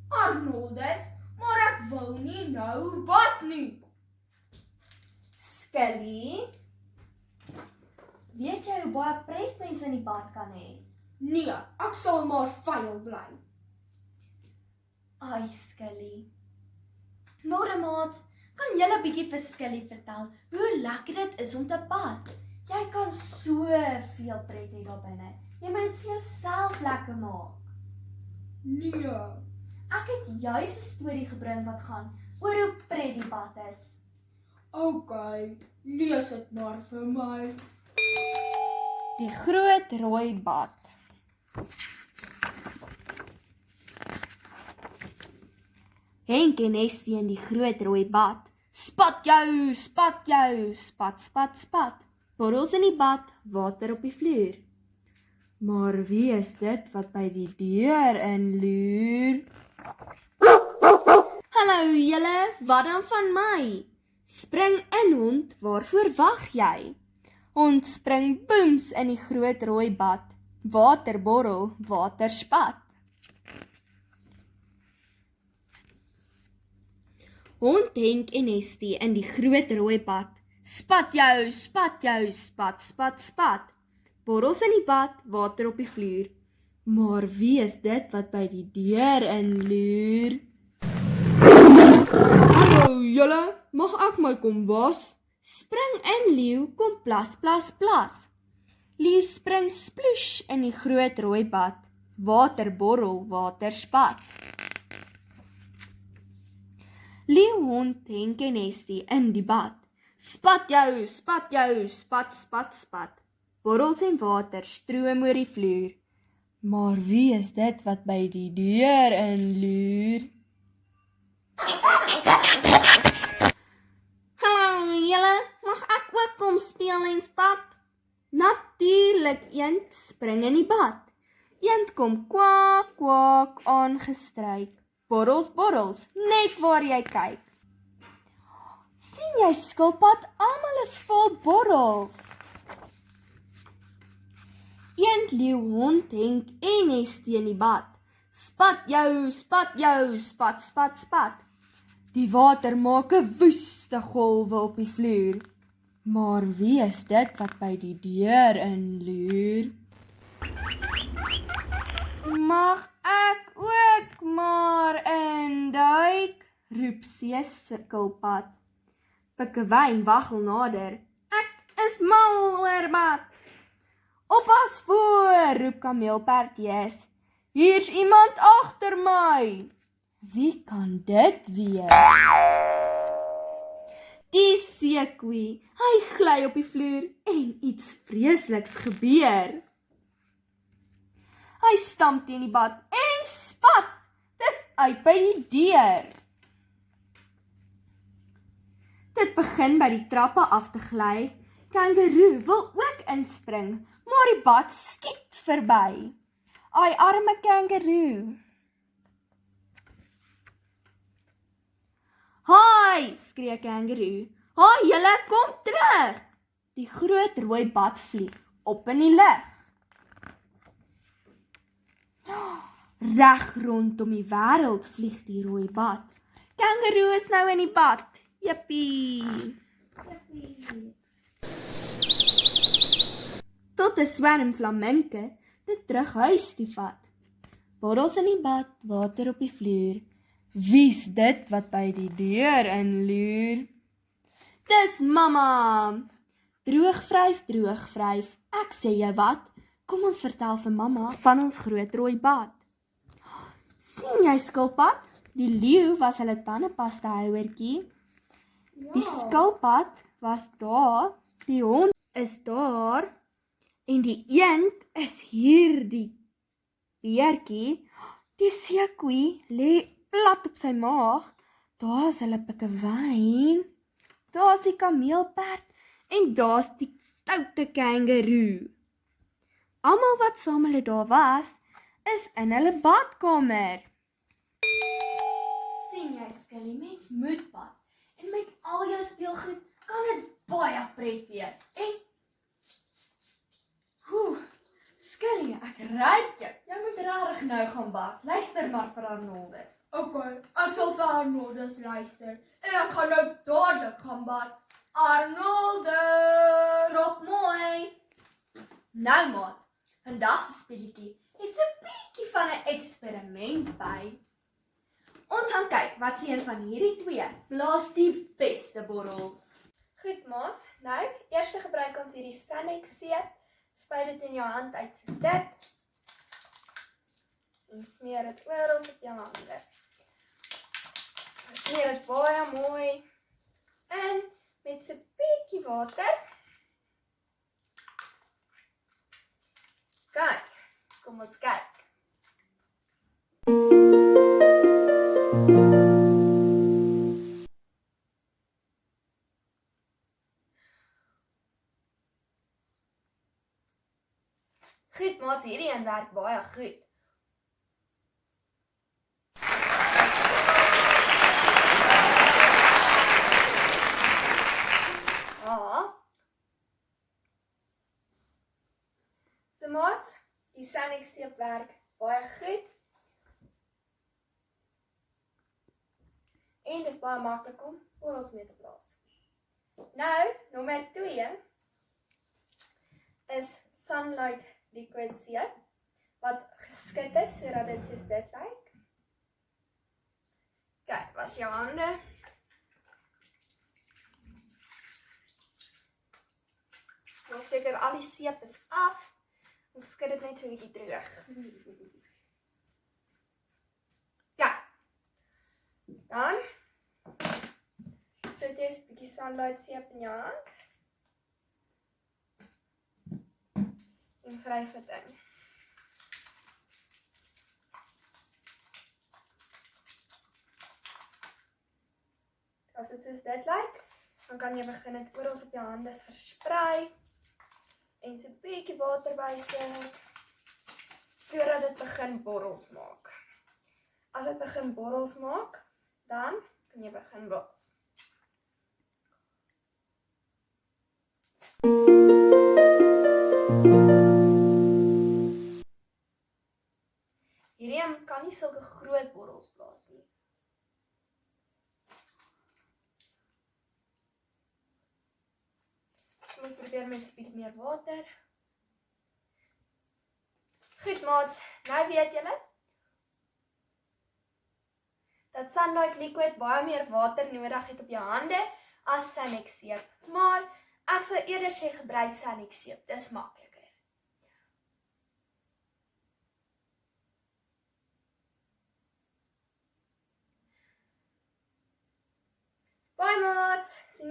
Arnoldus, maar ek wil nie nou bad nie. Skelly, weet jy hoe baie pret mense in die bad kan hê? Nee, ek sal maar vuil bly. Ai, Skelly. Môre maats, kan julle bietjie vir Skelly vertel hoe lekker dit is om te bad? Jy kan soveel pret hê daar binne. Jy moet dit vir jouself lekker maak. Nee. Ek het juis 'n storie gebring wat gaan oor hoe pret die bad is. OK, lees dit maar vir my. Die groot rooi bad. Henk en Estie in die groot rooi bad. Spat jou, spat, spat, spat. Borrels in die bad, water op die vloer. Maar wie is dit wat by die deur inloer? Hallo julle, wat dan van my? Spring in hond, waarvoor wag jy? Hond spring boems in die groot rooi bad. Water borrel, water spat. Hond, Henk en Estie in die groot rooi bad. Spat jou, spat, spat, spat. Borrels in die bad, water op die vloer. Maar wie is dit wat by die deur inloer? Hallo julle, mag ek my kom was? Spring in leeu, kom plas, plas, plas. Leeu spring sploes in die groot rooi bad. Water borrel, water spat. Leeu, hond, Henk en Estie in die bad. Spat jou, spat, spat, spat. Borrels en water stroom oor die vloer. Maar wie is dit wat by die deur inloer? Hallo julle, mag ek ook kom speel en spat? Natuurlik, eend spring in die bad. Eend kom kwak, kwak aangestryk. Borrels, borrels, net waar jy kyk. Sien jy skilpad, almal is vol borrels. Eend, leeu, hond, Henk en Estie in die bad. Spat jou, spat, spat, spat. Die water maak 'n woeste golwe op die vloer. Maar wie is dit wat by die deur inloer? Mag ek ook maar induik, roep seeskilpad. Pikkewyn waggel nader. Ek is mal oor bad. Oppas voor, roep kameelperd Jes. Hier's iemand agter my. Wie kan dit wees? Die seekoei, hy gly op die vloer en iets vreesliks gebeur. Hy stamp teen die bad en spat. Dis uit by die deur. Dit begin by die trappe af te gly. Kangaroo wil ook inspring, maar die bad skiet verby. Ai arme kangaroo. Haai, skree kangaroo. Haai julle, kom terug. Die groot rooi bad vlieg op in die lug. Reg rondom die wêreld vlieg die rooi bad. Kangaroo is nou in die bad. Jippie. Tot 'n swerm flaminke dit terug huis toe vat. Borrels in die bad, water op die vloer. Wie's dit wat by die deur inloer? Dis mamma. Droog vryf, ek sê jy wat? Kom ons vertel vir mamma van ons groot rooi bad. Sien jy skilpad? Die leeu was hulle tandepasta houertjie. Die skilpad was daar, die hond is daar en die eend is hier die beertjie. Die seekoei lê plat op sy maag. Daar's hulle pikkewyn. Daar's die kameelperd en daar's die stoute kangaroo. Almal wat saam hulle daar was, is in hulle badkamer. Sien jy, Skelly, mens moet bad. En met al jou speelgoed kan dit baie pret wees. En Skelly, ek ruik jou. Jy moet rarig nou gaan bad. Luister maar vir Arnoldus. Okay, ek sal vir Arnoldus luister. En ek gaan nou dadelik gaan bad. Arnoldus! Skrop mooi. Nou maat, vandag se speletjie het so 'n bietjie van 'n eksperiment by. Ons gaan kyk wat se een van hierdie twee blaas die beste borrels. Goed maat, nou eers gebruik ons hierdie Sanex seep. Spuit dit in jou hand uit soos dit. En smeer dit oral op jou hande. Smeer dit baie mooi in met so 'n bietjie water. Kyk, kom ons kyk. Goed, maat, hierdie een werk baie goed. So maat, die Sanex seep werk baie goed. En dis baie maklik om borrels mee te blaas. Nou, nommer 2 is Sunlight Liquid seep wat geskit is sodat dit soos dit lyk. Kyk, was jou hande. Maak seker al die seep is af. Ons skud dit net so 'n bietjie terug. Kyk. Dan sit jy 'n bietjie Sunlight seep in jou hand. En vryf dit in. As dit soos dit lyk, dan kan jy begin dit oral op jou hande versprei. En so 'n bietjie water bysit, sodat dit begin borrels maak. As dit begin borrels maak, dan kan jy begin blaas. Hierdie een kan nie sulke groot borrels blaas nie. Ons probeer met 'n bietjie meer water. Goed maat, nou weet julle dat Sunlight Liquid baie meer water nodig het op jou hande as Sanex seep. Maar ek sou eerder sê gebruik Sanex seep, dis makliker. Bye maat, sien